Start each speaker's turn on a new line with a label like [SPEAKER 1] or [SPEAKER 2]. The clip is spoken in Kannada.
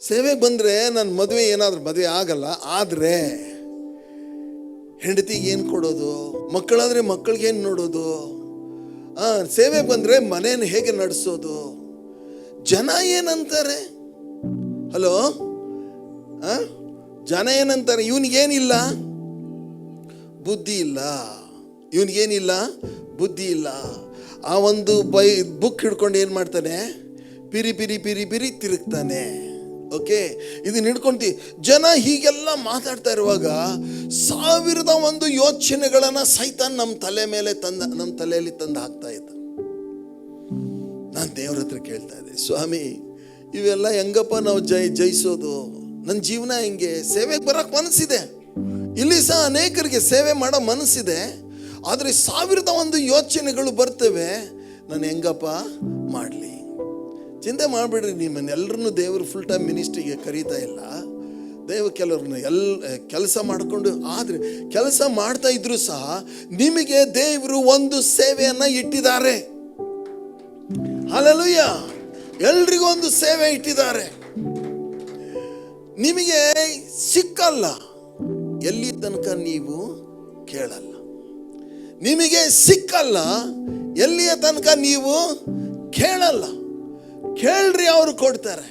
[SPEAKER 1] ಸೇವೆಗೆ ಬಂದರೆ ನನ್ನ ಮದುವೆ ಏನಾದರೂ ಮದುವೆ ಆಗಲ್ಲ, ಆದರೆ ಹೆಂಡತಿಗೆ ಏನು ಕೊಡೋದು, ಮಕ್ಕಳಾದರೆ ಮಕ್ಕಳಿಗೇನು ನೋಡೋದು, ಸೇವೆಗೆ ಬಂದರೆ ಮನೇನ ಹೇಗೆ ನಡೆಸೋದು, ಜನ ಏನಂತಾರೆ, ಹಲೋ ಜನ ಏನಂತಾರೆ, ಇವನಿಗೇನಿಲ್ಲ ಬುದ್ಧಿ ಇಲ್ಲ, ಇವನಿಗೇನಿಲ್ಲ ಬುದ್ಧಿ ಇಲ್ಲ. ಆ ಒಂದು ಬುಕ್ ಹಿಡ್ಕೊಂಡು ಏನು ಮಾಡ್ತಾನೆ, ಪಿರಿ ಪಿರಿ ಪಿರಿ ಪಿರಿ ತಿರುಗ್ತಾನೆ. ಓಕೆ, ಇದನ್ನ ಹಿಡ್ಕೊಂತಿ ಜನ ಹೀಗೆಲ್ಲ ಮಾತಾಡ್ತಾ ಇರುವಾಗ 1001 ಯೋಚನೆಗಳನ್ನು ಸೈತಾನ್ ನಮ್ಮ ತಲೆಯಲ್ಲಿ ತಂದು ಹಾಕ್ತಾ ಇದ್ದ. ನಾನು ದೇವ್ರ ಹತ್ರ ಕೇಳ್ತಾ ಇದ್ದೆ, ಸ್ವಾಮಿ ಇವೆಲ್ಲ ಹೆಂಗಪ್ಪ ನಾವು ಜಯಿಸೋದು, ನನ್ನ ಜೀವನ ಹೆಂಗೆ, ಸೇವೆಗೆ ಬರೋಕ್ಕೆ ಮನಸ್ಸಿದೆ, ಇಲ್ಲಿ ಸಹ ಅನೇಕರಿಗೆ ಸೇವೆ ಮಾಡೋ ಮನಸ್ಸಿದೆ, ಆದರೆ 1001 ಯೋಚನೆಗಳು ಬರ್ತವೆ, ನಾನು ಹೆಂಗಪ್ಪ ಮಾಡಲಿ. ಚಿಂತೆ ಮಾಡಿಬಿಡ್ರಿ, ನಿಮ್ಮನ್ನೆಲ್ಲರನ್ನು ದೇವರು ಫುಲ್ ಟೈಮ್ ಮಿನಿಸ್ಟ್ರಿಗೆ ಕರೀತಾ ಇಲ್ಲ. ದೇವರು ಕೆಲವ್ರನ್ನ ಕೆಲಸ ಮಾಡಿಕೊಂಡು, ಆದರೆ ಕೆಲಸ ಮಾಡ್ತಾ ಇದ್ರು ಸಹ ನಿಮಗೆ ದೇವರು ಒಂದು ಸೇವೆಯನ್ನು ಇಟ್ಟಿದ್ದಾರೆ. ಹಲ್ಲೆಲೂಯ, ಎಲ್ರಿಗೂ ಒಂದು ಸೇವೆ ಇಟ್ಟಿದ್ದಾರೆ. ನಿಮಗೆ ಸಿಕ್ಕಲ್ಲ ಎಲ್ಲಿ ತನಕ ನೀವು ಕೇಳಲ್ಲ, ನಿಮಗೆ ಸಿಕ್ಕಲ್ಲ ಎಲ್ಲಿಯ ತನಕ ನೀವು ಕೇಳಲ್ಲ. ಕೇಳ್ರಿ, ಅವರು ಕೊಡ್ತಾರೆ.